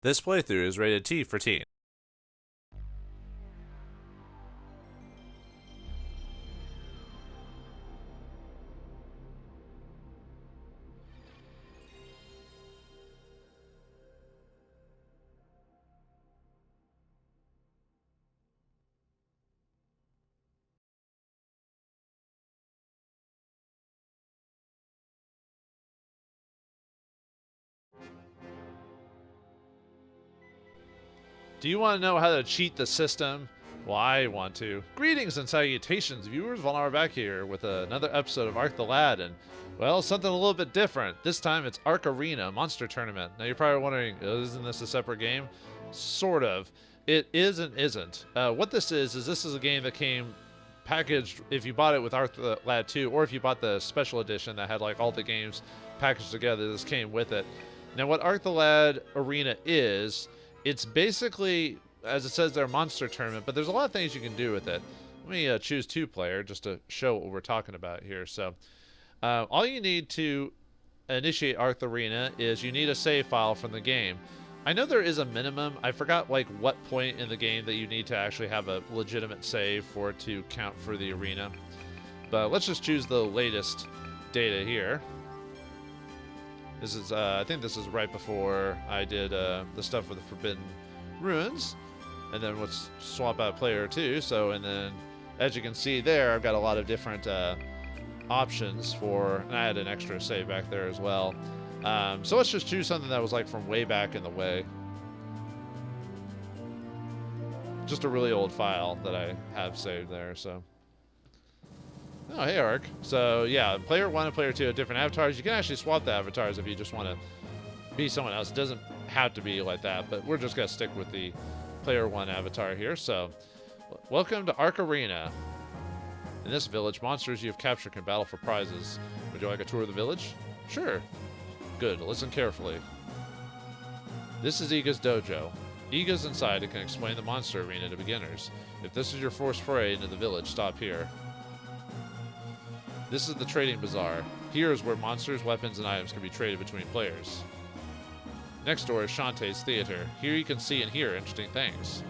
This playthrough is rated T for teen. Do you want to know how to cheat the system? Well, I want to. Greetings and salutations, viewers. Vauldemare back here with another episode of Ark the Lad, and, well, something a little bit different. This time it's Ark Arena Monster Tournament. Now, you're probably wondering, isn't this a separate game? Sort of. It is and isn't. What this is this is a game that came packaged if you bought it with Ark the Lad 2, or if you bought the special edition that had, like, all the games packaged together. This came with it. Now, what Ark the Lad Arena is... It's basically, as it says there, a monster tournament, but there's a lot of things you can do with it. Let me choose two-player just to show what we're talking about here. So, all you need to initiate Ark Arena is you need a save file from the game. I know there is a minimum. I forgot like what point in the game that you need to actually have a legitimate save for it to count for the arena. But let's just choose the latest data here. This is, I think this is right before I did the stuff with the Forbidden Ruins. And then let's swap out player 2. So, and then, as you can see there, I've got a lot of different options for, and I had an extra save back there as well. So let's just choose something that was like from way back in the way. Just a really old file that I have saved there, so. Oh, hey, Ark. So, yeah, player 1 and player 2 have different avatars. You can actually swap the avatars if you just want to be someone else. It doesn't have to be like that, but we're just going to stick with the player 1 avatar here. So, welcome to Ark Arena. In this village, monsters you have captured can battle for prizes. Would you like a tour of the village? Sure. Good. Listen carefully. This is Iga's dojo. Iga's inside and can explain the monster arena to beginners. If this is your first foray into the village, stop here. This is the trading bazaar. Here is where monsters, weapons, and items can be traded between players. Next door is Shantae's theater. Here you can see and hear interesting things.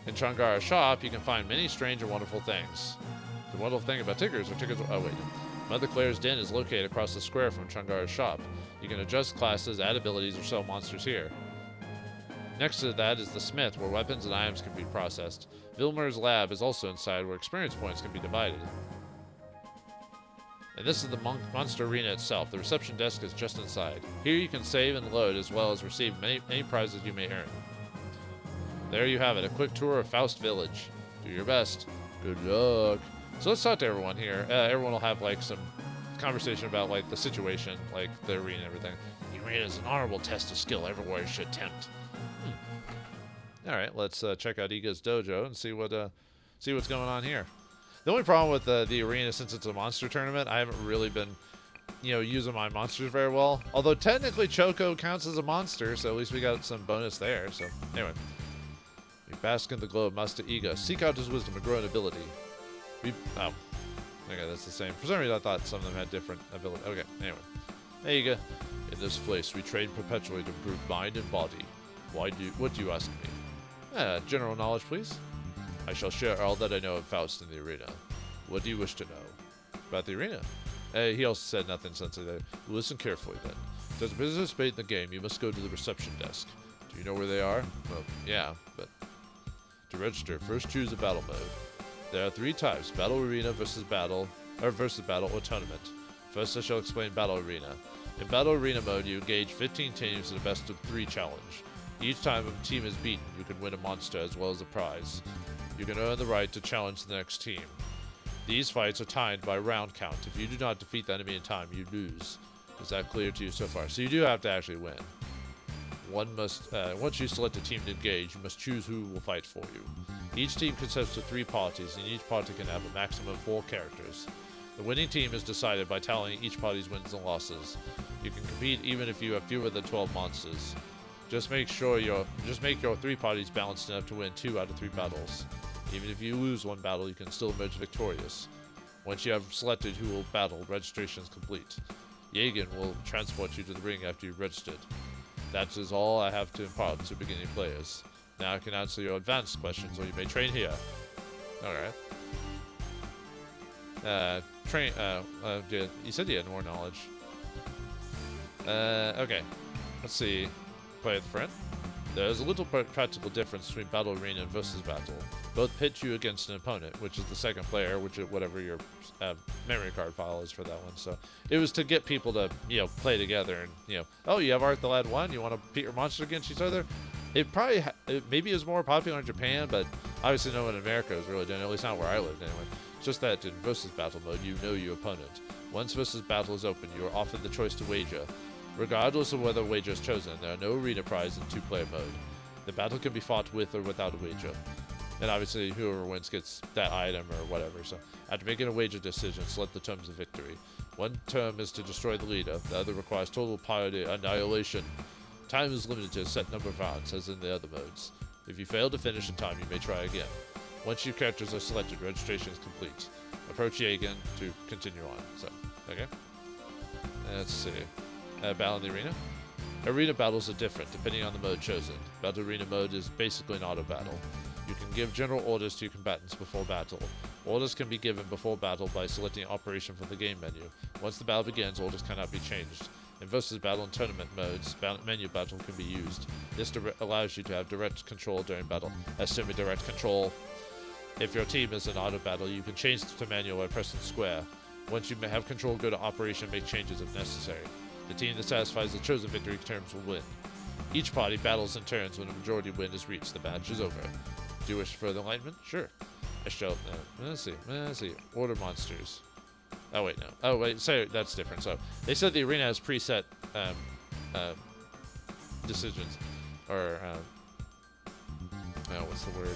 In Changara's shop, you can find many strange and wonderful things. The wonderful thing about tickers are tickers... Oh, wait. Mother Claire's den is located across the square from Changara's shop. You can adjust classes, add abilities, or sell monsters here. Next to that is the smith, where weapons and items can be processed. Vauldemare's lab is also inside, where experience points can be divided. And this is the monster arena itself. The reception desk is just inside. Here you can save and load, as well as receive any prizes you may earn. There you have it, a quick tour of Faust Village. Do your best. Good luck. So let's talk to everyone here. Everyone will have like some conversation about like the situation, like the arena and everything. The arena is an honorable test of skill everywhere should attempt. All right, let's check out Iga's dojo and see what's going on here. The only problem with the arena, since it's a monster tournament, I haven't really been, using my monsters very well. Although technically Choco counts as a monster, so at least we got some bonus there. So anyway, we bask in the glow of Master Iga. Seek out his wisdom and grow in ability. Okay, that's the same. For some reason, I thought some of them had different ability. Okay, anyway, hey Iga. In this place, we train perpetually to improve mind and body. What do you ask me? General knowledge, please. I shall share all that I know of Faust in the arena. What do you wish to know? About the arena? He also said nothing sensitive. Listen carefully, then. To participate in the game, you must go to the reception desk. Do you know where they are? Well, yeah, but... To register, first choose a battle mode. There are 3 types, battle arena versus battle or tournament. First, I shall explain battle arena. In battle arena mode, you engage 15 teams in a best of 3 challenge. Each time a team is beaten, you can win a monster as well as a prize. You can earn the right to challenge the next team. These fights are timed by round count. If you do not defeat the enemy in time, you lose. Is that clear to you so far? So you do have to actually win. Once you select a team to engage, you must choose who will fight for you. Each team consists of 3 parties, and each party can have a maximum of 4 characters. The winning team is decided by tallying each party's wins and losses. You can compete even if you have fewer than 12 monsters. Just make your 3 parties balanced enough to win 2 out of 3 battles. Even if you lose one battle, you can still emerge victorious. Once you have selected who will battle, registration is complete. Jagen will transport you to the ring after you've registered. That is all I have to impart to beginning players. Now I can answer your advanced questions, or you may train here. Alright. You said you had more knowledge. Okay. Let's see. Play with a friend. There's a little practical difference between Battle Arena and Versus Battle. Both pit you against an opponent, which is the second player, which is whatever your memory card file is for that one. So it was to get people to, play together and, oh, you have Art the Lad 1? You want to pit your monsters against each other? It probably, maybe is more popular in Japan, but obviously no one in America is really doing it, at least not where I lived anyway. It's just that in Versus Battle mode, you know your opponent. Once Versus Battle is open, you are offered the choice to wager. Regardless of whether a wager is chosen, there are no arena prizes in two-player mode. The battle can be fought with or without a wager. And obviously, whoever wins gets that item or whatever. So, after making a wager decision, select the terms of victory. One term is to destroy the leader. The other requires total party annihilation. Time is limited to a set number of rounds, as in the other modes. If you fail to finish in time, you may try again. Once your characters are selected, registration is complete. Approach Yagen to continue on. So, okay. Let's see. Battle in the arena. Arena battles are different depending on the mode chosen. Battle Arena mode is basically an auto battle. You can give general orders to your combatants before battle. Orders can be given before battle by selecting operation from the game menu. Once the battle begins, orders cannot be changed. In Versus Battle and Tournament modes, menu battle can be used. This allows you to have direct control during battle. As semi-direct control. If your team is in auto battle, you can change to manual by pressing square. Once you have control, go to operation and make changes if necessary. The team that satisfies the chosen victory terms will win. Each party battles in turns. When a majority win is reached, the match is over. Do you wish further enlightenment? Sure. I shall. Let's see. Order monsters. Oh wait, no. Oh wait, sorry, that's different. So they said the arena has preset decisions, or what's the word?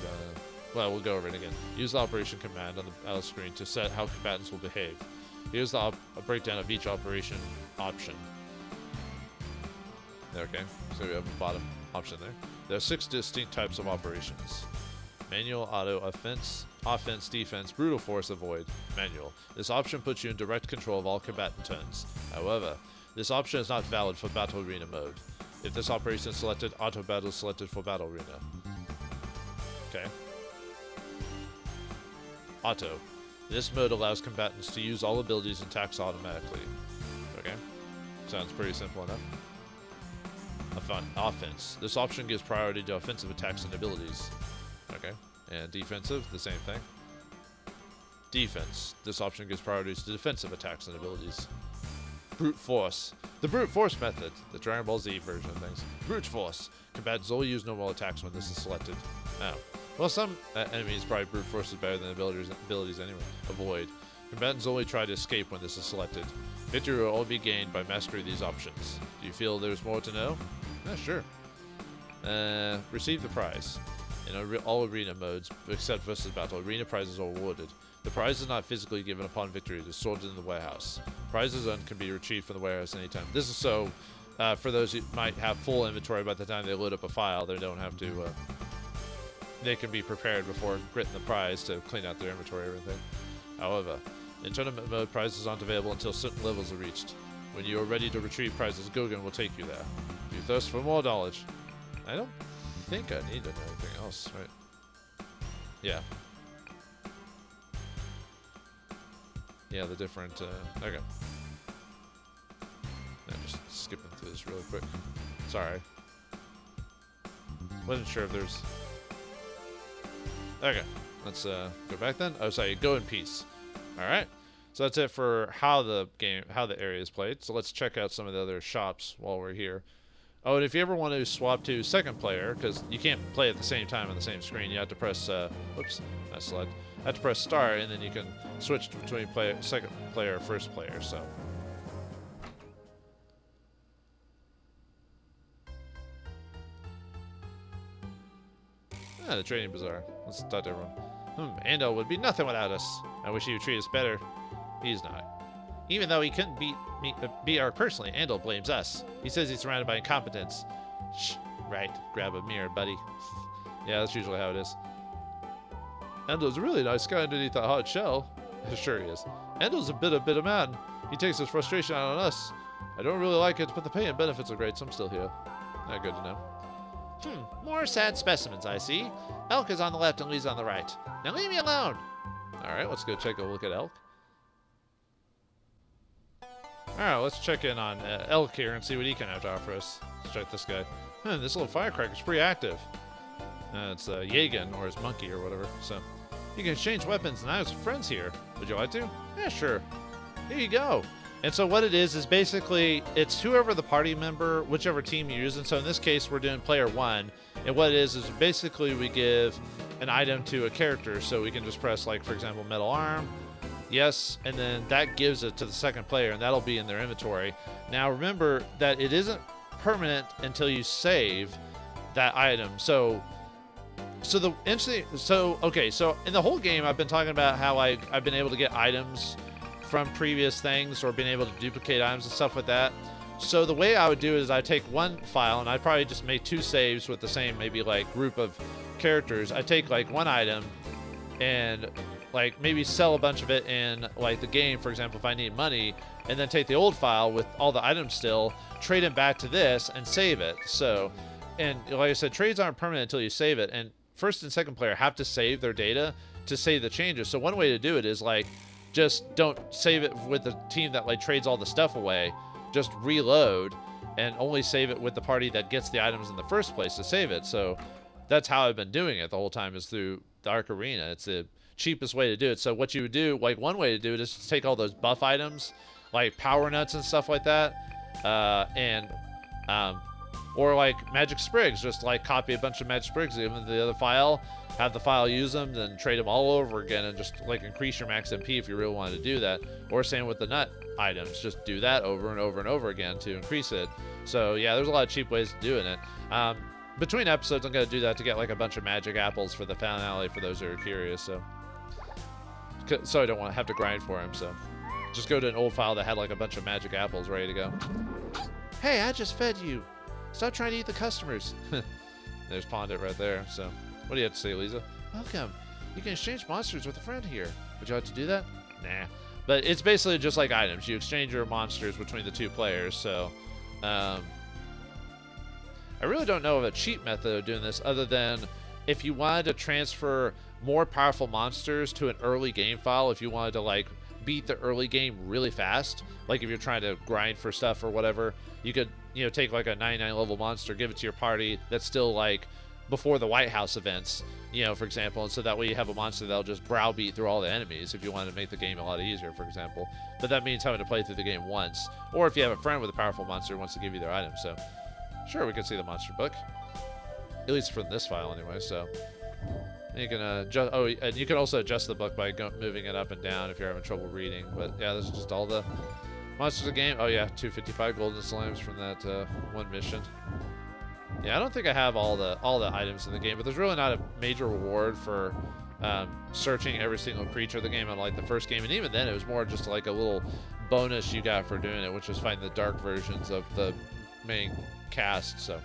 Well, we'll go over it again. Use the operation command on the screen to set how combatants will behave. Here's the breakdown of each operation option. Okay, so we have a bottom option there. There are 6 distinct types of operations. Manual, auto, offense, defense, brutal force, avoid, manual. This option puts you in direct control of all combatant turns. However, this option is not valid for Battle Arena mode. If this operation is selected, auto battle is selected for Battle Arena. Okay. Auto. This mode allows combatants to use all abilities and attacks automatically. Okay. Sounds pretty simple enough. Offense. This option gives priority to offensive attacks and abilities. Okay. And defensive, the same thing. Defense. This option gives priorities to defensive attacks and abilities. Brute force. The brute force method. The Dragon Ball Z version of things. Brute force. Combatants only use normal attacks when this is selected. Oh. Well, some enemies probably brute force is better than abilities anyway. Avoid. Combatants only try to escape when this is selected. Victory will only be gained by mastering these options. Do you feel there's more to know? Yeah, sure. Receive the prize. In all arena modes, except Versus Battle, arena prizes are awarded. The prize is not physically given upon victory. It is stored in the warehouse. Prizes earned can be retrieved from the warehouse anytime. This is so, for those who might have full inventory by the time they load up a file, they don't have to, they can be prepared before getting the prize to clean out their inventory and everything. However, in tournament mode, prizes aren't available until certain levels are reached. When you are ready to retrieve prizes, Gogan will take you there. Do you thirst for more knowledge? I don't think I need to know anything else, right? Yeah. Yeah, the different, okay. I'm just skipping through this really quick. Sorry. Wasn't sure if there's... Okay, let's go back then. Oh, sorry, go in peace. Alright. So that's it for how the area is played. So let's check out some of the other shops while we're here. Oh, and if you ever want to swap to second player, because you can't play at the same time on the same screen, you have to press, whoops, not select. You have to press start, and then you can switch between second player or first player, so. Ah, the trading bazaar. Let's talk to everyone. Andel would be nothing without us. I wish he would treat us better. He's not. Even though he couldn't beat our personally, Andel blames us. He says he's surrounded by incompetence. Shh, right. Grab a mirror, buddy. Yeah, that's usually how it is. Andel's a really nice guy underneath that hard shell. Sure he is. Andel's a bitter man. He takes his frustration out on us. I don't really like it, but the pay and benefits are great, so I'm still here. Not good to know. More sad specimens, I see. Elk is on the left and Lee's on the right. Now leave me alone. All right, let's go take a look at Elk. All right, let's check in on Elk here and see what he can have to offer us. Let's check this guy. This little firecracker's pretty active. It's Yagan, or his monkey, or whatever. So you can exchange weapons, and I have some friends here. Would you like to? Yeah, sure. Here you go. And so what it is basically, it's whoever the party member, whichever team you use. And so in this case, we're doing player 1. And what it is basically we give an item to a character. So we can just press, like, for example, metal arm. Yes, and then that gives it to the second player, and that'll be in their inventory. Now remember that it isn't permanent until you save that item. So in the whole game I've been talking about how I've been able to get items from previous things, or being able to duplicate items and stuff like that. So the way I would do it is I take one file and I probably just make 2 saves with the same maybe like group of characters. I take like one item and like maybe sell a bunch of it in like the game, for example, if I need money, and then take the old file with all the items still, trade them back to this and save it. So, and like I said, trades aren't permanent until you save it, and first and second player have to save their data to save the changes. So one way to do it is like, just don't save it with the team that like trades all the stuff away. Just reload and only save it with the party that gets the items in the first place to save it. So that's how I've been doing it the whole time, is through the Arc Arena. It's the cheapest way to do it. So what you would do, like one way to do it is to take all those buff items, like power nuts and stuff like that, or like magic sprigs, just like copy a bunch of magic sprigs, give them the other file, have the file use them, then trade them all over again, and just like increase your max MP if you really wanted to do that. Or same with the nut items, just do that over and over and over again to increase it. So yeah, there's a lot of cheap ways of doing it. Between episodes, I'm going to do that to get like a bunch of magic apples for the finale for those who are curious. So I don't want to have to grind for them. So just go to an old file that had like a bunch of magic apples ready to go. Hey, I just fed you. Stop trying to eat the customers. There's Pondit right there. So what do you have to say, Lisa? Welcome. You can exchange monsters with a friend here. Would you like to do that? Nah. But it's basically just like items. You exchange your monsters between the 2 players. So I really don't know of a cheat method of doing this, other than if you wanted to transfer more powerful monsters to an early game file, if you wanted to like beat the early game really fast, like if you're trying to grind for stuff or whatever, you could, you know, take like a 99 level monster, give it to your party that's still like before the White House events, you know, for example, and so that way you have a monster that'll just browbeat through all the enemies if you want to make the game a lot easier, for example. But that means having to play through the game once, or if you have a friend with a powerful monster who wants to give you their item. So sure, we can see the monster book, at least from this file anyway. So you can adjust. Oh, and you can also adjust the book by moving it up and down if you're having trouble reading. But yeah, this is just all the monsters of the game. Oh yeah, 255 golden slimes from that one mission. Yeah, I don't think I have all the items in the game, but there's really not a major reward for searching every single creature of the game, unlike the first game. And even then, it was more just like a little bonus you got for doing it, which was finding the dark versions of the main cast. So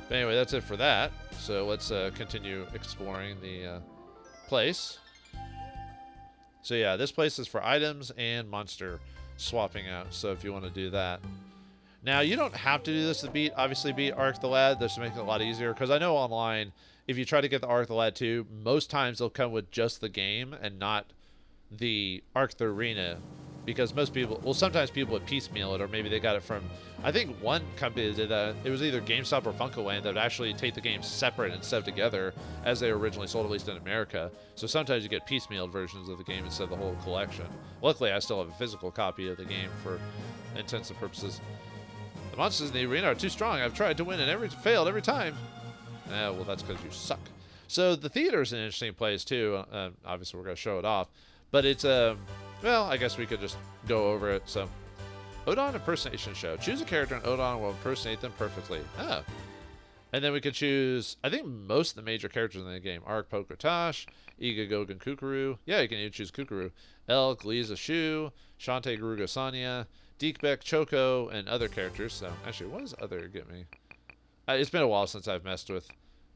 but anyway, that's it for that. So let's continue exploring the place. So yeah, this place is for items and monster swapping out. So if you want to do that. Now, you don't have to do this to beat Arc the Lad. This makes it a lot easier, because I know online, if you try to get the Arc the Lad 2, most times they'll come with just the game and not the Arc the Arena, because most people, well, sometimes people would piecemeal it, or maybe they got it from, I think one company that did that, it was either GameStop or FuncoLand, that would actually take the games separate and set together as they were originally sold, at least in America. So sometimes you get piecemealed versions of the game instead of the whole collection. Luckily, I still have a physical copy of the game for intensive purposes. The monsters in the arena are too strong. I've tried to win and failed every time. Well, that's because you suck. So the theater is an interesting place too. Obviously, we're going to show it off. But it's, well, I guess we could just go over it. So, Odon Impersonation Show. Choose a character and Odon will impersonate them perfectly. Ah. And then we could choose, I think, most of the major characters in the game. Ark, Poker, Tosh, Iga, Gogan, Kukuru. Yeah, you can even choose Kukuru. Elk, Lisa, Shu, Shantae, Garuga, Sonya, Deekbeck, Choco, and other characters. So, actually, what does other get me? It's been a while since I've messed with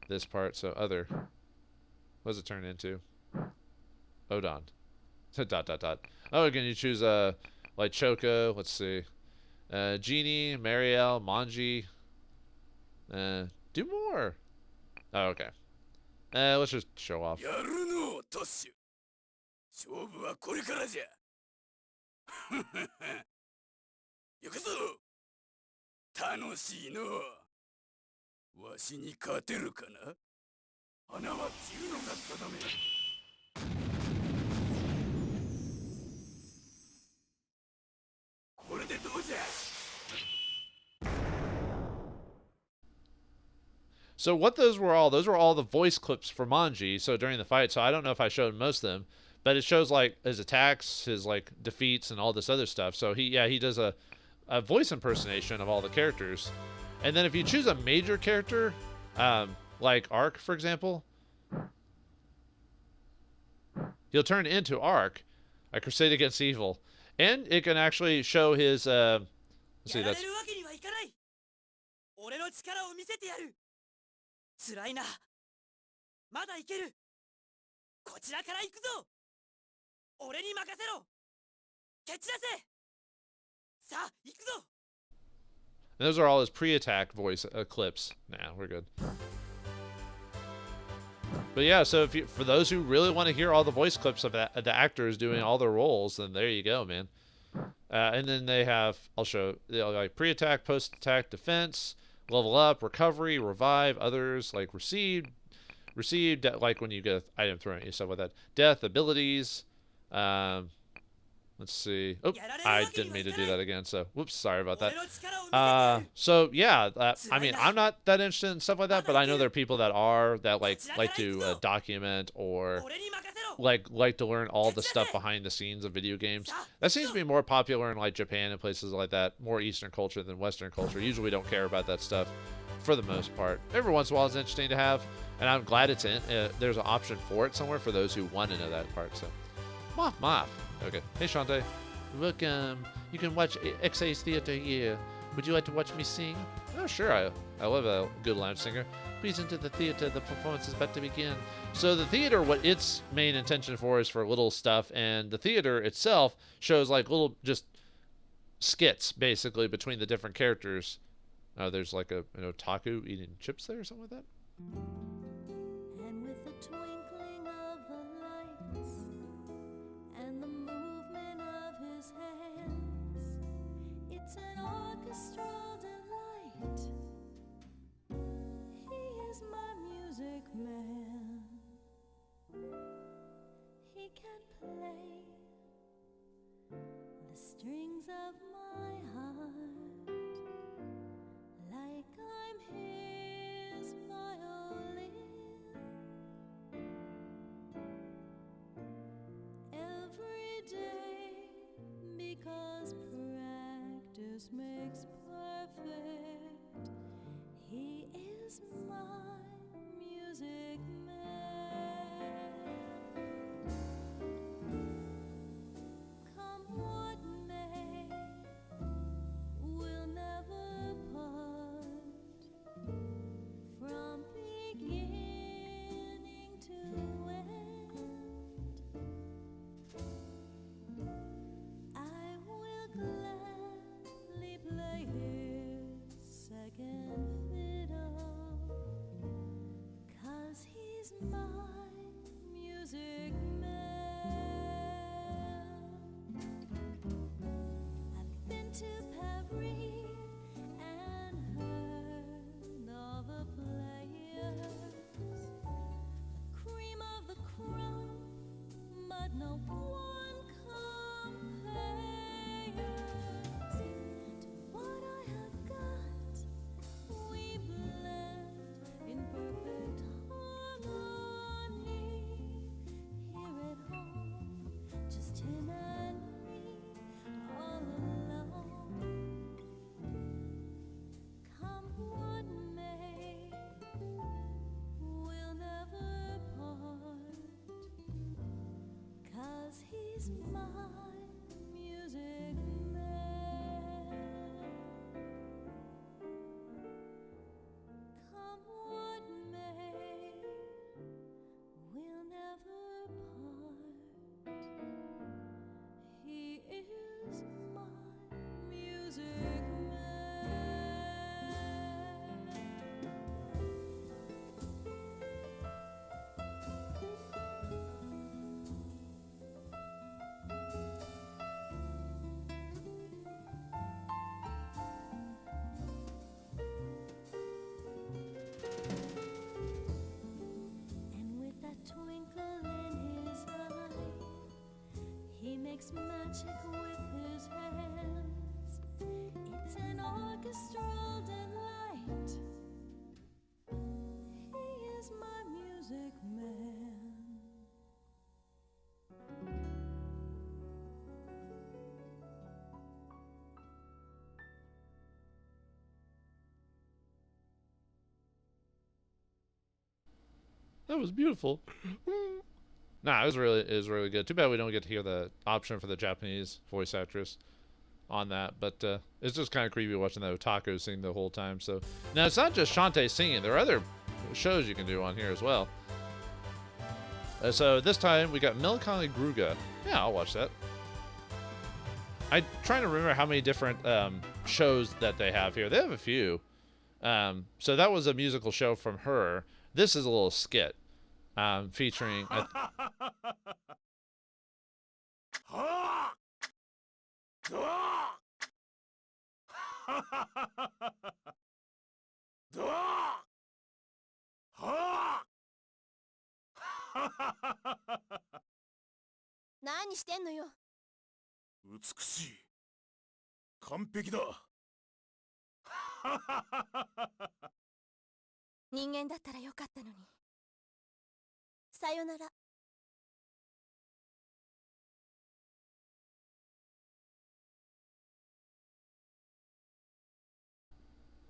this part, so other. What does it turn into? Odon. ... Oh, again, you choose, like, Choco. Let's see. Genie, Marielle, Manji. Do more. Oh, okay. Let's just show off. やるのトッシュ勝負はこれからじゃ行くぞ楽しいのわしに勝てるかな花は散るのが定めこれでどうじゃ So what those were all the voice clips for Manji. So during the fight, so I don't know if I showed most of them, but it shows like his attacks, his like defeats, and all this other stuff. So he does a voice impersonation of all the characters. And then if you choose a major character, like Ark, for example, he'll turn into Ark, a crusade against evil. And it can actually show his, let's see, that's... 辛いな。まだいける。こちらから行くぞ。俺に任せろ。蹴散らせ。さあ、行くぞ。 And those are all his pre-attack voice clips. Nah, we're good. But yeah, so if you, for those who really want to hear all the voice clips of the actors doing all their roles, then there you go, man. And then they have, I'll show, like pre-attack, post-attack, defense, level up, recovery, revive, others, like received, like when you get an item thrown at you, stuff like that. Death, abilities, let's see. Oh, I didn't mean to do that again, so whoops, sorry about that. So yeah, I mean, I'm not that interested in stuff like that, but I know there are people that are, that like to document or like to learn all the stuff behind the scenes of video games. That seems to be more popular in like Japan and places like that, more Eastern culture than Western culture. Usually we don't care about that stuff for the most part. Every once in a while it's interesting to have, and I'm glad it's in. There's an option for it somewhere for those who want to know that part. So, Moth. Okay. Hey, Shantae. Welcome. You can watch XA's theater here. Would you like to watch me sing? Oh, sure. I love a good lounge singer. Please enter the theater. The performance is about to begin. So the theater, what its main intention for is for little stuff, and the theater itself shows like little just skits, basically, between the different characters. Oh, there's like an otaku eating chips there or something like that. And with the twinkling of the lights and the movement of his hands, it's an orchestral delight. He is my music man. He can play the strings of my heart like I'm his violin. Every day, because practice makes perfect, he is my music man. Come what may, we'll never part from beginning to end. I will gladly play his second fiddle, 'cause he's my music man. I've been to Paris and heard all the players, the cream of the crop, but no one compares to what I have got. We blend in perfect harmony here at home, just him and me all alone. Come what may, we'll never part, 'cause he's my music man. Come what may, we'll never part. He is my music That was beautiful. Nah, it was really good. Too bad we don't get to hear the option for the Japanese voice actress on that, but it's just kind of creepy watching the otaku sing the whole time. So now it's not just Shantae singing. There are other shows you can do on here as well. So this time we got Melancholy Gruga. Yeah, I'll watch that. I'm trying to remember how many different shows that they have here. They have a few. So that was a musical show from her. This is a little skit featuring.何してんのよ。美しい。完璧だ。人間だったらよかったのに。さよなら。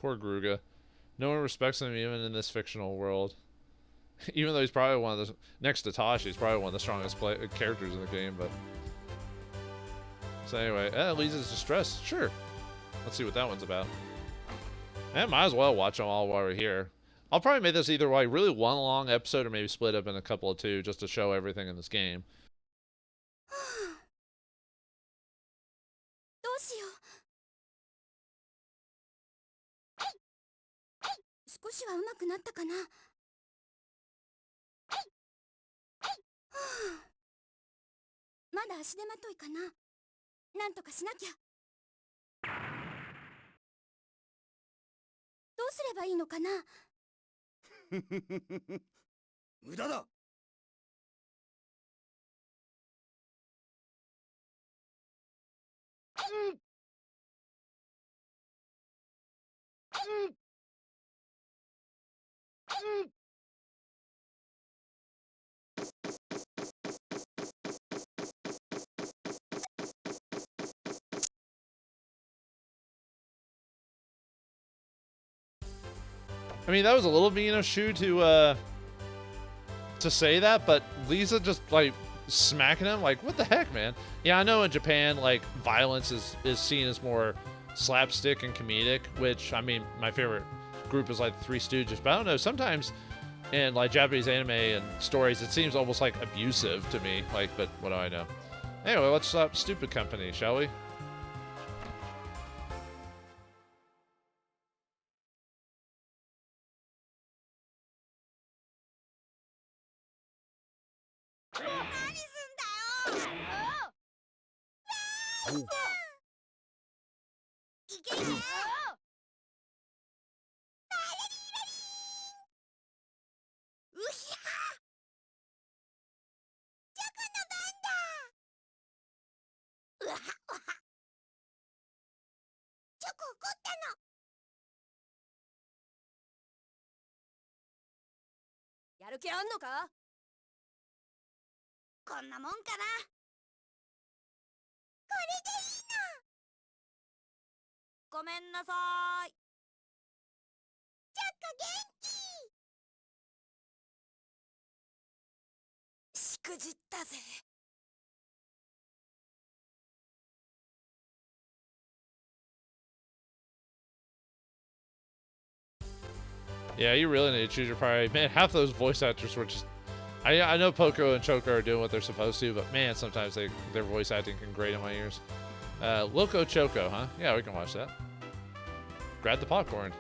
Poor Gruga. No one respects him even in this fictional world. Even though he's probably one of the, next to Tosh, he's probably one of the strongest characters in the game, but. So anyway, Lisa's Distress. Sure. Let's see what that one's about. And might as well watch them all while we're here. I'll probably make this either like really one long episode or maybe split up in a couple of two just to show everything in this game. どうしよう。少しは上手くなったかな。まだ足手まといかな。なんとかしなきゃ。どうすればいいのかな。無駄だ。I mean, that was a little mean of Shu to say that, but Lisa just like smacking him, like, what the heck, man? Yeah, I know in Japan, like, violence is seen as more slapstick and comedic, which, I mean, my favorite group is like the Three Stooges, but I don't know, sometimes in like Japanese anime and stories, it seems almost like abusive to me, like, but what do I know? Anyway, let's stop Stupid Company, shall we?「やる気あんのか？こんなもんかな。これでいいの。ごめんなさーい。チョコ元気。しくじったぜ。Yeah, you really need to choose your priority. Man, half those voice actors were just... I know Poco and Choco are doing what they're supposed to, but man, sometimes their voice acting can grate in my ears. Loco Choco, huh? Yeah, we can watch that. Grab the popcorn.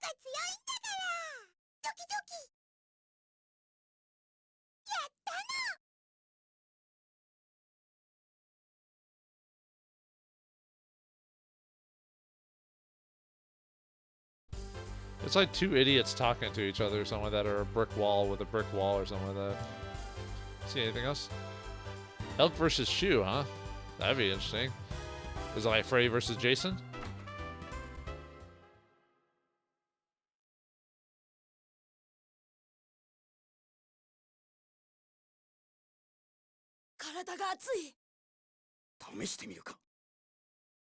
が強いんだから。ドキドキ。やったの。It's like two idiots talking to each other or something like that, or a brick wall with a brick wall or something like that. See anything else? Elk versus Shoe, huh? That'd be interesting. Is it like Freddy versus Jason? 体が熱い。試してみるか。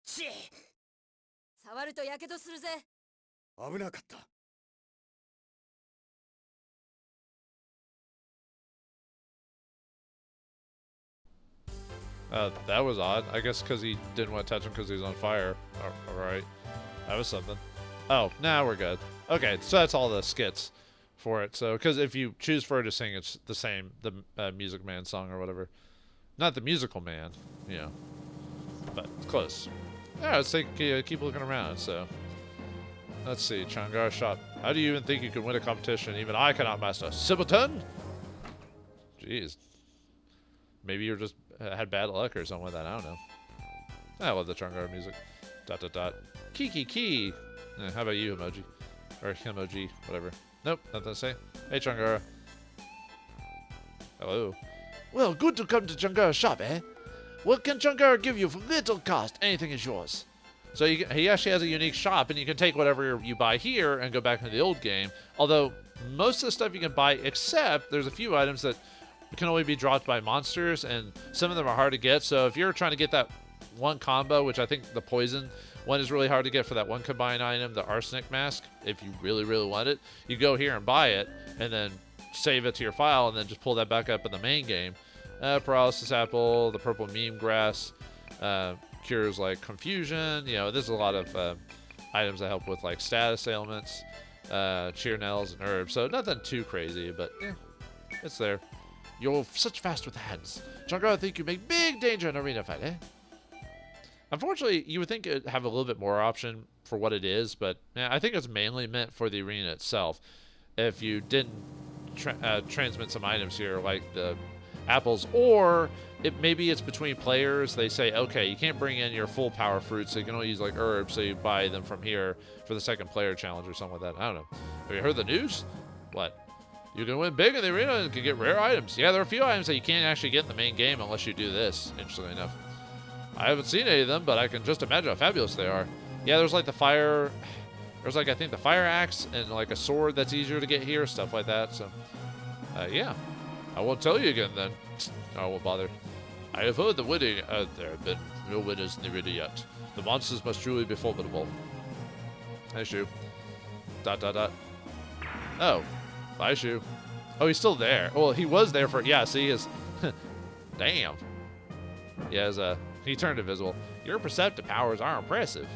ちえ。触るとやけどするぜ。危なかった。That was odd. I guess because he didn't want to touch him because he was on fire. Alright. That was something. Oh, now we're good. Okay, so that's all the skits for it. So, because if you choose for her to sing, it's the same, the Music Man song or whatever. Not the Musical Man, you know. But it's close. Yeah, let's keep looking around, so. Let's see, Changar shop. How do you even think you can win a competition? Even I cannot master. Simpleton? Jeez. Maybe you're just had bad luck or something like that. I don't know. I love the Changar music. ... Kiki. How about you, emoji? Or emoji, whatever. Nope, nothing to say. Hey, Changara. Hello. Well, good to come to Changara's shop, eh? What can Changara give you for little cost? Anything is yours. So he actually has a unique shop, and you can take whatever you buy here and go back into the old game. Although, most of the stuff you can buy, except there's a few items that can only be dropped by monsters, and some of them are hard to get. So if you're trying to get that one combo, which I think the poison one is really hard to get for that one combined item, the arsenic mask, if you really, really want it, you go here and buy it, and then save it to your file, and then just pull that back up in the main game. Paralysis apple, the purple meme grass, cures like confusion. You know, there's a lot of items that help with like status ailments, cheer nails and herbs. So nothing too crazy, but yeah, it's there. You're such fast with hands. Changara, I think you make big danger in arena fight, eh? Unfortunately, you would think it'd have a little bit more option for what it is, but yeah, I think it's mainly meant for the arena itself. If you didn't transmit some items here, like the apples, or maybe it's between players. They say, okay, you can't bring in your full power fruits, so you can only use like herbs, so you buy them from here for the second player challenge or something like that. I don't know. Have you heard the news? What? You can win big in the arena and can get rare items. Yeah, there are a few items that you can't actually get in the main game unless you do this, interestingly enough. I haven't seen any of them, but I can just imagine how fabulous they are. Yeah, there's like the fire... There's like, I think, the fire axe and like a sword that's easier to get here, stuff like that. So, yeah. I won't tell you again then. I won't bother. I have heard the winning... there have been no winners in the arena yet. The monsters must truly be formidable. Hey, Shu. ... Oh. Bye, Shu. Oh, he's still there. Well, he was there for... Yeah, see, his... Damn. Yeah, he turned invisible. Your perceptive powers are impressive.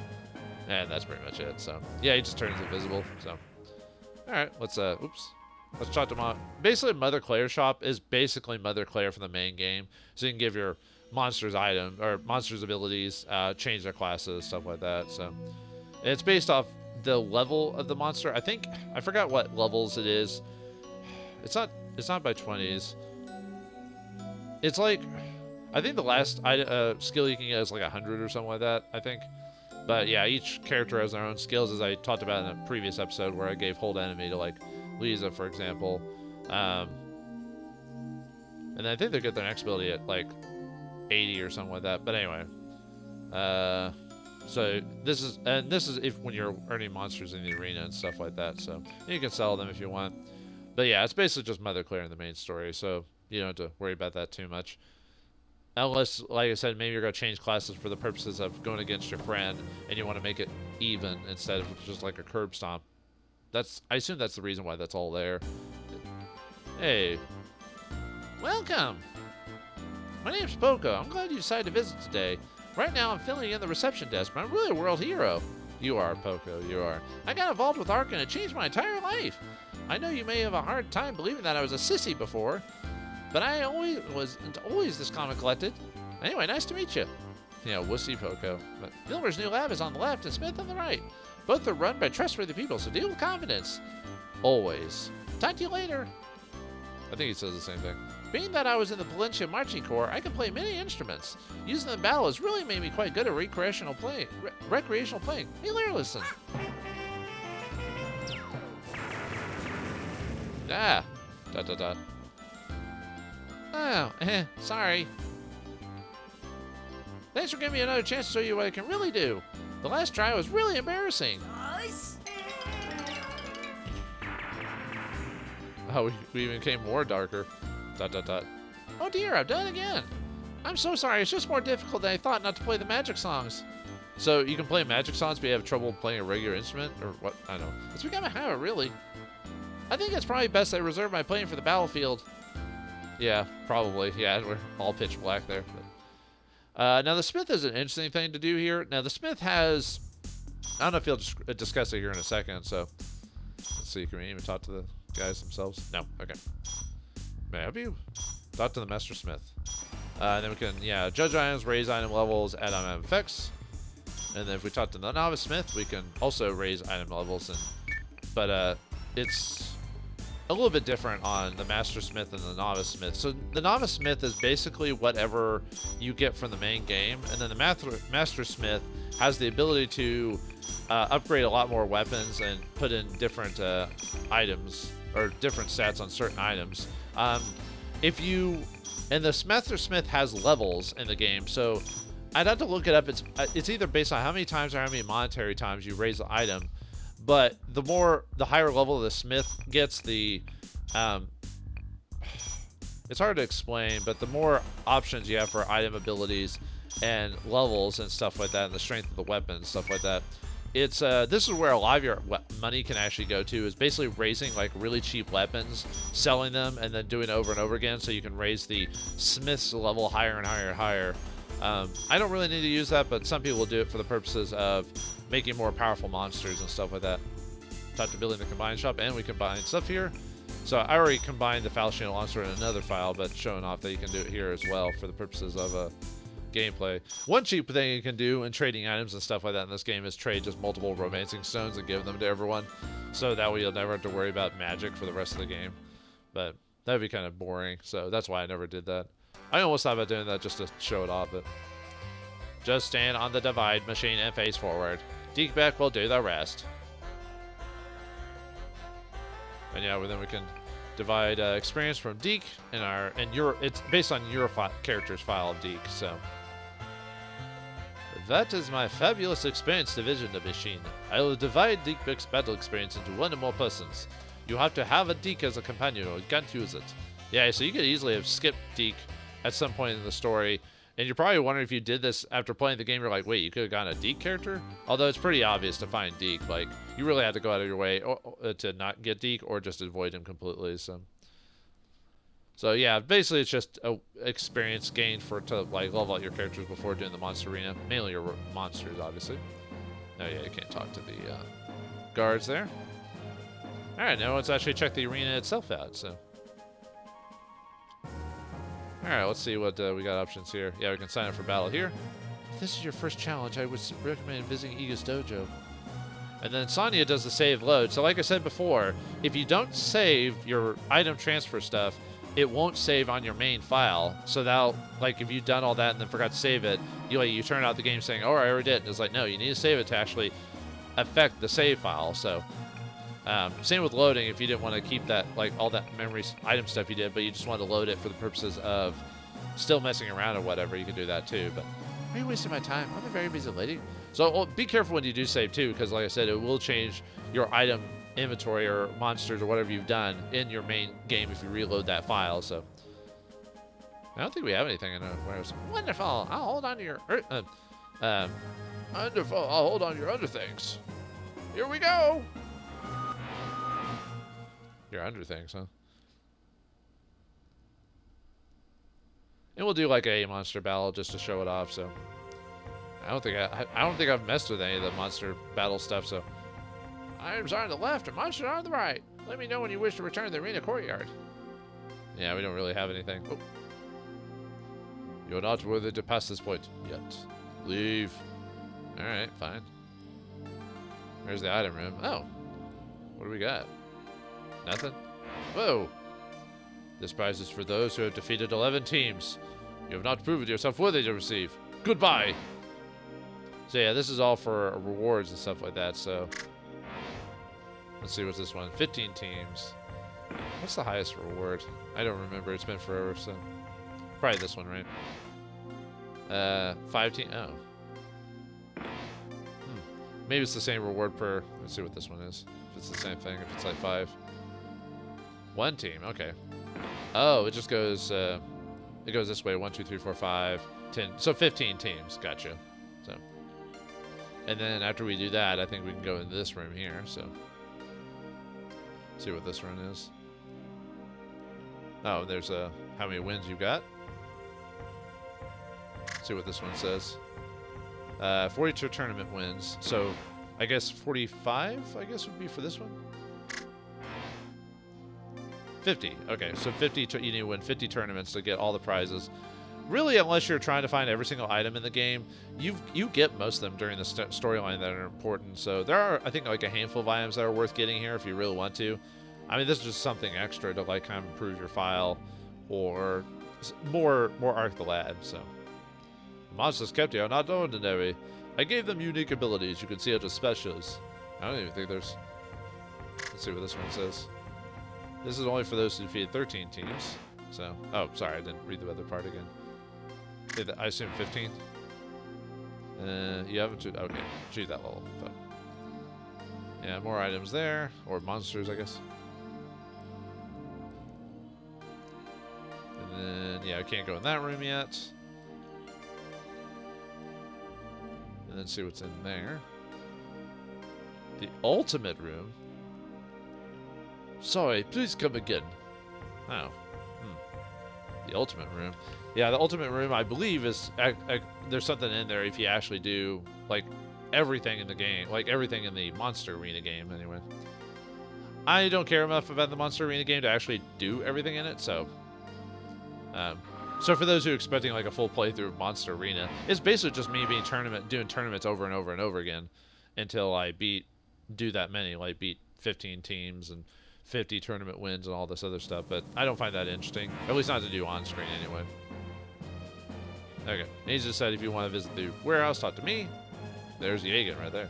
And that's pretty much it, so... Yeah, he just turns invisible, so... Alright, let's, oops. Let's talk to Mom. Basically, Mother Claire's shop is basically Mother Claire from the main game. So you can give your monsters item, or monsters abilities, change their classes, stuff like that, so... And it's based off the level of the monster. I forgot what levels it is. It's not by 20s. It's like... I think the last skill you can get is like 100 or something like that, I think. But yeah, each character has their own skills, as I talked about in a previous episode where I gave hold enemy to like Lisa, for example. And I think they get their next ability at like 80 or something like that. But anyway, so this is if when you're earning monsters in the arena and stuff like that. So you can sell them if you want. But yeah, it's basically just Mother Claire in the main story, so you don't have to worry about that too much. Unless, like I said, maybe you're going to change classes for the purposes of going against your friend, and you want to make it even instead of just like a curb stomp. I assume that's the reason why that's all there. Hey. Welcome! My name's Poco. I'm glad you decided to visit today. Right now, I'm filling in the reception desk, but I'm really a world hero. You are, Poco, you are. I got involved with Ark, and it changed my entire life. I know you may have a hard time believing that I was a sissy before, but I wasn't always this calm and collected. Anyway, nice to meet you. Yeah, wussy Poco. But Vilmer's new lab is on the left and Smith on the right. Both are run by trustworthy people, so deal with confidence. Always. Talk to you later. I think he says the same thing. Being that I was in the Valencia Marching Corps, I can play many instruments. Using them in battle has really made me quite good at recreational playing. Hey, Larry, listen. Ah. ... Oh, sorry. Thanks for giving me another chance to show you what I can really do. The last try was really embarrassing. Nice. Oh, we even became more darker. ... Oh dear, I've done it again. I'm so sorry, it's just more difficult than I thought not to play the magic songs. So you can play magic songs, but you have trouble playing a regular instrument? Or what? I don't know. It's become a habit, really. I think it's probably best I reserve my playing for the battlefield. Yeah, probably. Yeah, we're all pitch black there. But. Now, the smith is an interesting thing to do here. Now, the smith has... I don't know if you'll discuss it here in a second, so... Let's see, can we even talk to the guys themselves? No, okay. May I help you? Talk to the master smith. And then we can, yeah, judge items, raise item levels, add item effects. And then if we talk to the novice smith, we can also raise item levels. But it's a little bit different on the master smith and the novice smith. So the novice smith is basically whatever you get from the main game, and then the master smith has the ability to upgrade a lot more weapons and put in different items or different stats on certain items. And the master smith has levels in the game, so I'd have to look it up. It's either based on how many times or how many monetary times you raise the item. But the higher level the smith gets, it's hard to explain, but the more options you have for item abilities and levels and stuff like that, and the strength of the weapon and stuff like that, this is where a lot of your money can actually go to, is basically raising like really cheap weapons, selling them, and then doing it over and over again, so you can raise the smith's level higher and higher and higher. I don't really need to use that, but some people will do it for the purposes of making more powerful monsters and stuff like that. Talk to building the combine shop, and we combine stuff here. So I already combined the Falchion launcher in another file, but showing off that you can do it here as well for the purposes of gameplay. One cheap thing you can do in trading items and stuff like that in this game is trade just multiple romancing stones and give them to everyone. So that way you'll never have to worry about magic for the rest of the game. But that would be kind of boring, so that's why I never did that. I almost thought about doing that just to show it off, but... Just stand on the divide machine and face forward. Deke Beck will do the rest. And yeah, well, then we can divide experience from Deke it's based on your character's file of Deke, so. That is my fabulous experience division of machine. I will divide Deke Beck's battle experience into one or more persons. You have to have a Deke as a companion or you can't use it. Yeah, so you could easily have skipped Deke at some point in the story. And you're probably wondering if you did this after playing the game, you're like, wait, you could have gotten a Deke character? Although it's pretty obvious to find Deke. Like, you really have to go out of your way to not get Deke or just avoid him completely. So yeah, basically it's just a experience gained to like level out your characters before doing the monster arena. Mainly your monsters, obviously. Oh yeah, you can't talk to the guards there. Alright, now let's actually check the arena itself out, so. Alright, let's see what we got options here. Yeah, we can sign up for battle here. If this is your first challenge, I would recommend visiting Iga's dojo. And then Sonya does the save load. So like I said before, if you don't save your item transfer stuff, it won't save on your main file. So that'll, like, if you've done all that and then forgot to save it, you turn out the game saying, oh, I already did. And it's like, no, you need to save it to actually affect the save file. So same with loading. If you didn't want to keep that, like, all that memory item stuff you did, but you just wanted to load it for the purposes of still messing around or whatever, you can do that too. But are you wasting my time? I'm a very busy lady. So be careful when you do save too, because like I said, it will change your item inventory or monsters or whatever you've done in your main game if you reload that file. So I don't think we have anything in warehouse. Wonderful. I'll hold on to your wonderful. I'll hold on to your other things. Here we go. Your under things, huh? And we'll do like a monster battle just to show it off. So I don't think I've messed with any of the monster battle stuff. So items are on the left and monsters are on the right. Let me know when you wish to return to the arena courtyard. Yeah, we don't really have anything. Oh. You're not worthy to pass this point yet. Leave. All right, fine. There's the item room. Oh. What do we got? Nothing? Whoa. This prize is for those who have defeated 11 teams. You have not proven yourself worthy to receive. Goodbye. So yeah, this is all for rewards and stuff like that, so. Let's see what's this one. 15 teams. What's the highest reward? I don't remember. It's been forever, so. Probably this one, right? 5 teams. Oh. Maybe it's the same reward per. Let's see what this one is. If it's the same thing, if it's like 5. 1 team, okay. Oh, it just goes. It goes this way: 1, 2, 3, 4, 5, 10. So 15 teams. Gotcha. So. And then after we do that, I think we can go into this room here. So. See what this run is. Oh, there's how many wins you got. See what this one says. 42 tournament wins. So, I guess 45, I guess, would be for this one. 50. Okay, so 50. You need to win 50 tournaments to get all the prizes. Really, unless you're trying to find every single item in the game, you get most of them during the storyline that are important. So there are, I think, like a handful of items that are worth getting here if you really want to. I mean, this is just something extra to like kind of improve your file, or more Arc the Lad. So monsters kept here are not ordinary. I gave them unique abilities. You can see it as specials. I don't even think there's. Let's see what this one says. This is only for those who defeated 13 teams. So, oh, sorry, I didn't read the other part again. I assume 15. You haven't. Okay, choose that level. But yeah, more items there, or monsters, I guess. And then, yeah, I can't go in that room yet. And then see what's in there. The ultimate room. Sorry, please come again. Oh. The ultimate room. Yeah, the ultimate room, I believe, is... there's something in there if you actually do, like, everything in the game. Like, everything in the Monster Arena game, anyway. I don't care enough about the Monster Arena game to actually do everything in it, so... so for those who are expecting, like, a full playthrough of Monster Arena, it's basically just me doing tournaments over and over and over again until I do that many, like, beat 15 teams and 50 tournament wins and all this other stuff, but I don't find that interesting. At least not to do on screen anyway. Okay, and he just said if you want to visit the warehouse, talk to me. There's the agent right there.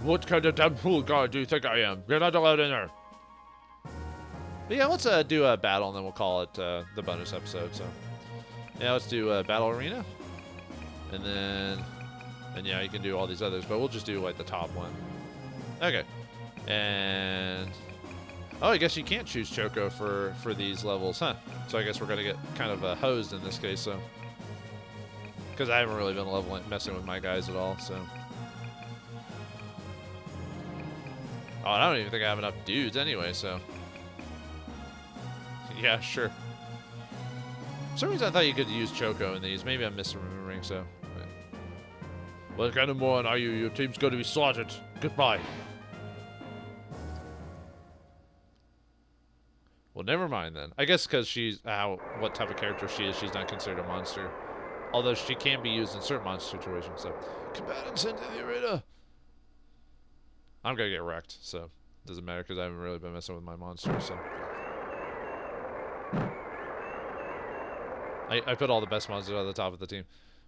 What kind of damn fool guard do you think I am? You're not allowed in there. But yeah, let's do a battle and then we'll call it the bonus episode. So yeah, let's do a battle arena, and yeah, you can do all these others, but we'll just do like the top one. Okay, and. Oh, I guess you can't choose Choco for these levels, huh? So I guess we're gonna get kind of hosed in this case, so. Because I haven't really been messing with my guys at all, so. Oh, I don't even think I have enough dudes anyway, so. Yeah, sure. For some reason I thought you could use Choco in these. Maybe I'm misremembering, so. What kind of moron are you? Your team's going to be slaughtered. Goodbye. Well, never mind then. I guess because she's what type of character she is, she's not considered a monster. Although she can be used in certain monster situations. So, combatants into the arena. I'm gonna get wrecked, so it doesn't matter because I haven't really been messing with my monsters. So, I put all the best monsters at the top of the team.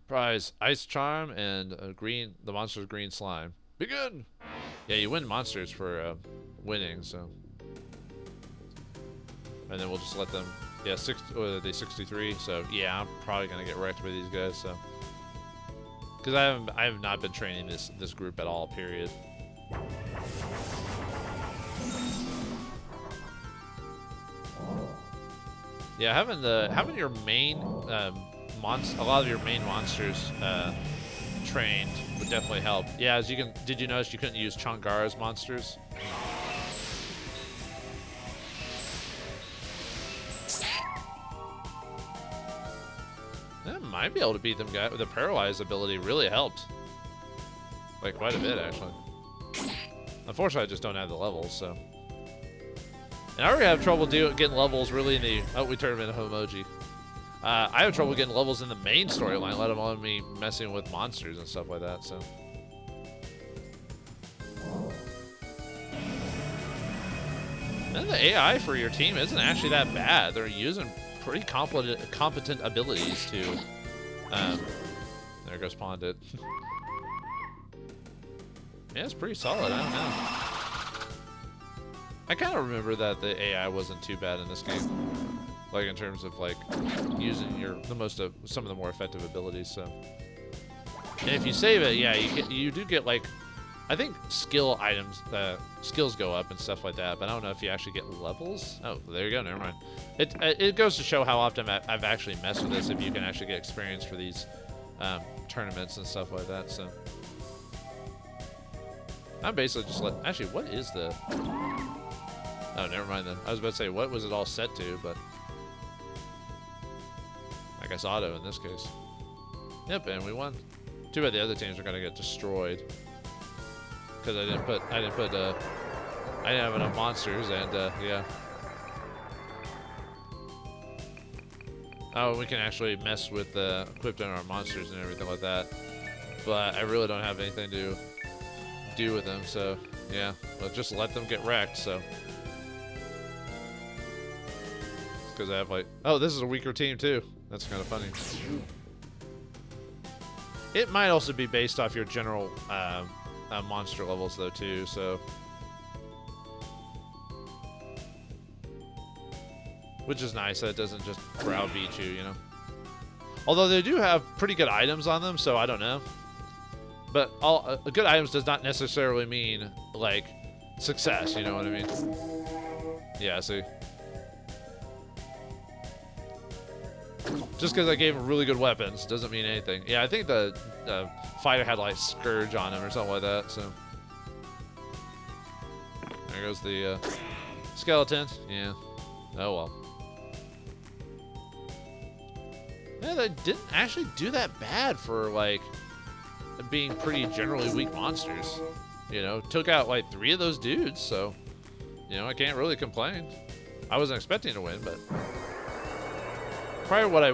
Prize: Ice Charm and the monster's green slime. Begin. Yeah, you win monsters for winning. So. And then we'll just let them, yeah, they 63. So yeah, I'm probably gonna get wrecked by these guys. So, because I have not been training this group at all. Period. Yeah, having your main a lot of your main monsters trained would definitely help. Yeah, as you can, did you notice you couldn't use Changara's monsters? I might be able to beat them guy with the paralyzed ability. Really helped, like quite a bit actually. Unfortunately, I just don't have the levels, so. And I already have trouble getting levels really in the. Oh, we turned him into Homoji. I have trouble getting levels in the main storyline, let alone me messing with monsters and stuff like that. So. And the AI for your team isn't actually that bad. They're using pretty competent abilities to. There goes Pondit. Yeah, it's pretty solid. I don't know. I kind of remember that the AI wasn't too bad in this game, like in terms of like using some of the more effective abilities. So, and if you save it, yeah, you do get like, I think skill items, skills go up and stuff like that. But I don't know if you actually get levels. Oh, there you go. Never mind. It goes to show how often I've actually messed with this. If you can actually get experience for these tournaments and stuff like that. So I'm basically just actually, what is the? Oh, never mind then. I was about to say, what was it all set to, but I guess auto in this case. Yep, and we won. Too bad the other teams are gonna get destroyed because I didn't have enough monsters, and yeah. Oh, we can actually mess with equipping our monsters and everything like that, but I really don't have anything to do with them, so yeah, let's just let them get wrecked. So. Because I have like, oh, this is a weaker team too. That's kind of funny. It might also be based off your general monster levels though too. So, which is nice that it doesn't just browbeat you, you know. Although they do have pretty good items on them, so I don't know. But good items does not necessarily mean like success. You know what I mean? Yeah. See. Just because I gave him really good weapons doesn't mean anything. Yeah, I think the fighter had like Scourge on him or something like that, so. There goes the skeleton. Yeah. Oh well. Yeah, they didn't actually do that bad for like being pretty generally weak monsters. You know, took out like 3 of those dudes, so you know, I can't really complain. I wasn't expecting to win, but. Probably what I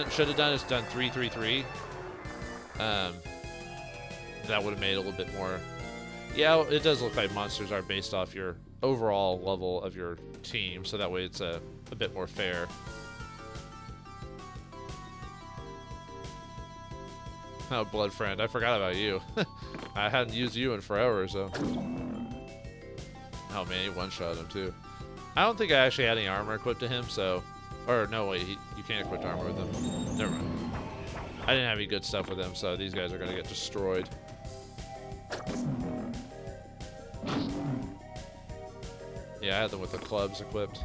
should have done is done 3-3-3. That would have made it a little bit more. Yeah, it does look like monsters are based off your overall level of your team, so that way it's a bit more fair. Oh, Blood Friend, I forgot about you. I hadn't used you in forever, so. Oh man, he one-shot him too. I don't think I actually had any armor equipped to him, so. Or no, wait, you can't equip armor with him. Never mind. I didn't have any good stuff with him, so these guys are gonna get destroyed. Yeah, I had them with the clubs equipped.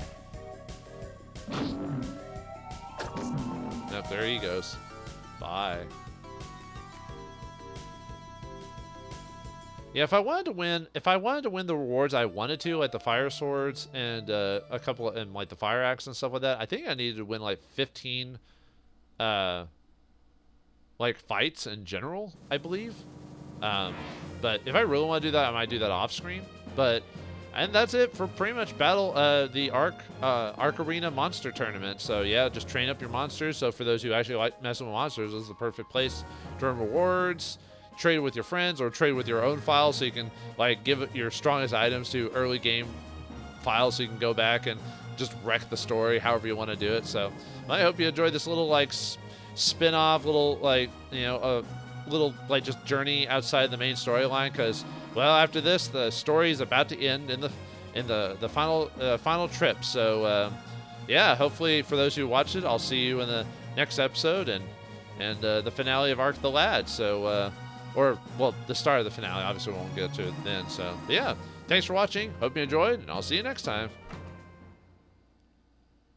Yep, there he goes. Bye. Yeah, if I wanted to win the rewards I wanted to, like the fire swords and a couple of, and like the fire axe and stuff like that, I think I needed to win like 15 like fights in general, I believe. But if I really want to do that, I might do that off screen. And that's it for pretty much the Arc Arena Monster Tournament. So yeah, just train up your monsters. So for those who actually like messing with monsters, this is the perfect place to earn rewards. Trade with your friends or trade with your own files, so you can like give your strongest items to early game files, so you can go back and just wreck the story however you want to do it. So I hope you enjoyed this little like spin-off, little like, you know, little like just journey outside the main storyline, because well, after this the story is about to end in the final trip. So yeah, hopefully for those who watched it, I'll see you in the next episode and the finale of Arc the Lad. So or, well, the start of the finale. Obviously, we won't get to it then. So, yeah. Thanks for watching. Hope you enjoyed, and I'll see you next time.